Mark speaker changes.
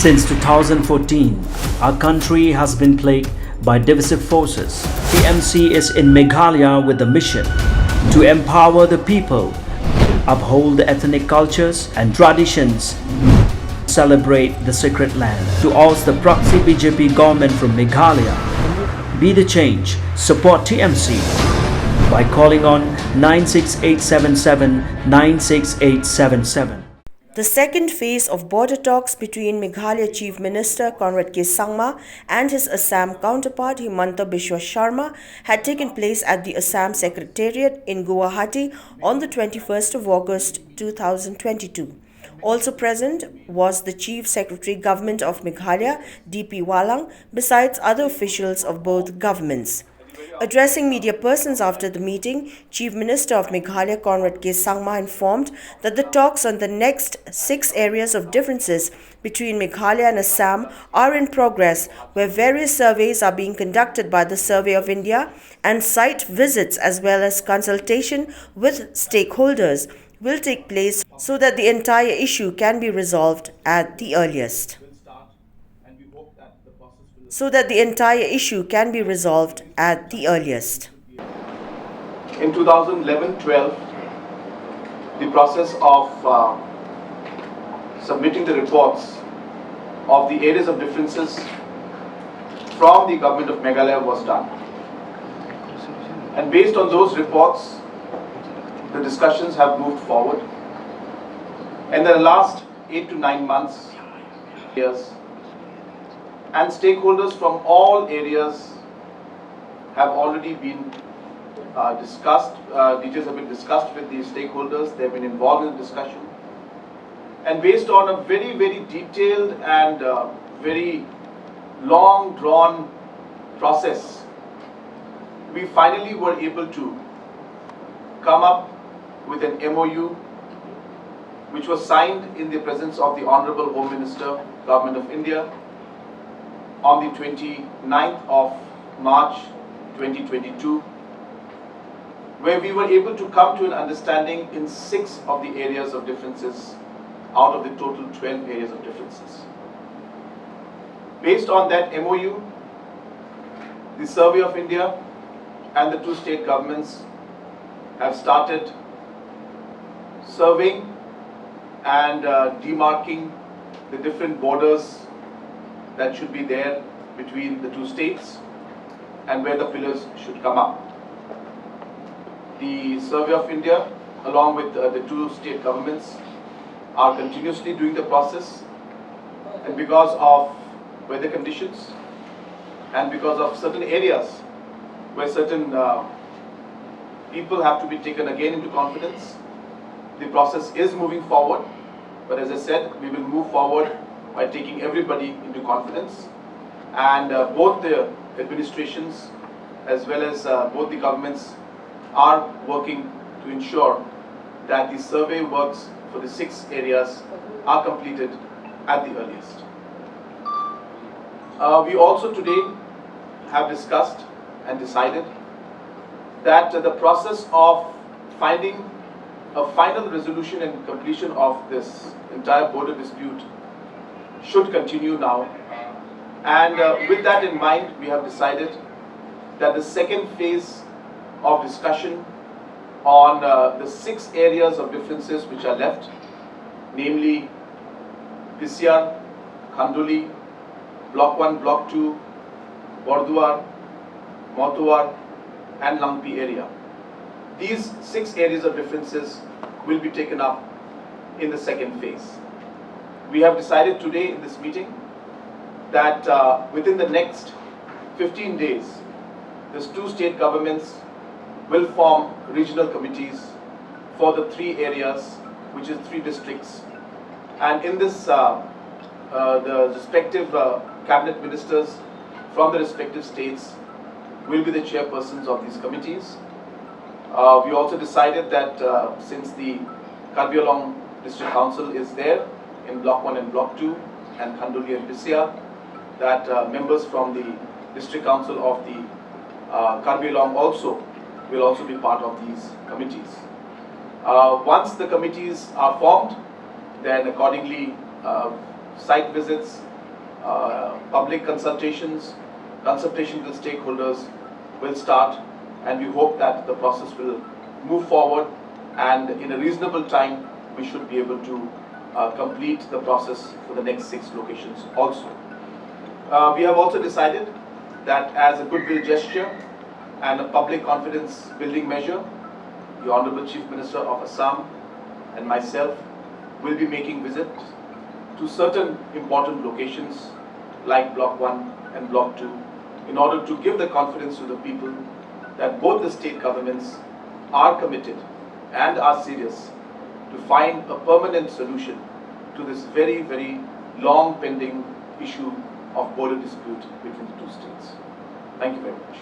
Speaker 1: Since 2014, our country has been plagued by divisive forces. TMC is in Meghalaya with the mission to empower the people, uphold the ethnic cultures and traditions, celebrate the sacred land. To oust the proxy BJP government from Meghalaya, be the change, support TMC by calling on 96877 96877.
Speaker 2: The second phase of border talks between Meghalaya Chief Minister Conrad K Sangma and his Assam counterpart Himanta Biswa SHarma had taken place at the Assam Secretariat in Guwahati on the 21st of August 2022. Also present was the Chief Secretary Government of Meghalaya, D.P. Walang, besides other officials of both governments. Addressing media persons after the meeting, Chief Minister of Meghalaya Conrad K Sangma informed that the talks on the next 6 areas of differences between Meghalaya and Assam are in progress, where various surveys are being conducted by the Survey of India and site visits as well as consultation with stakeholders will take place so that the entire issue can be resolved at the earliest. In
Speaker 3: 2011-12, the process of submitting the reports of the areas of differences from the government of Meghalaya was done. And based on those reports, the discussions have moved forward. And in the last 8 to 9 months, and stakeholders from all areas have already been discussed. Details have been discussed with the stakeholders. They have been involved in the discussion. And based on a very, very detailed and very long drawn process, we finally were able to come up with an MOU which was signed in the presence of the Honorable Home Minister, Government of India, on the 29th of March 2022, where we were able to come to an understanding in 6 of the areas of differences out of the total 12 areas of differences. Based on that MOU, the Survey of India and the 2 state governments have started surveying and demarking the different borders that should be there between the 2 states and where the pillars should come up. The Survey of India, along with the 2 state governments, are continuously doing the process, and because of weather conditions and because of certain areas where certain people have to be taken again into confidence, the process is moving forward. But as I said, we will move forward by taking everybody into confidence, and both the administrations as well as both the governments are working to ensure that the survey works for the 6 areas are completed at the earliest. We also today have discussed and decided that the process of finding a final resolution and completion of this entire border dispute should continue now. And with that in mind, we have decided that the second phase of discussion on the 6 areas of differences which are left, namely Pisyar, Khanduli, Block 1, Block 2, Borduar, Motowar and Langpi area. These 6 areas of differences will be taken up in the second phase. We have decided today in this meeting that within the next 15 days, these 2 state governments will form regional committees for the 3 areas, which is 3 districts. And in this, the respective cabinet ministers from the respective states will be the chairpersons of these committees. We also decided that since the Karbi District Council is there in Block 1 and Block 2 and Khanduli and Pisyar, that members from the District Council of the Karbi also will also be part of these committees. Once the committees are formed, then accordingly site visits public consultation with stakeholders will start, and we hope that the process will move forward, and in a reasonable time we should be able to complete the process for the next 6 locations also. We have also decided that as a goodwill gesture and a public confidence building measure, the Honorable Chief Minister of Assam and myself will be making visits to certain important locations like Block 1 and Block 2 in order to give the confidence to the people that both the state governments are committed and are serious to find a permanent solution to this very, very long pending issue of border dispute between the 2 states. Thank you very much.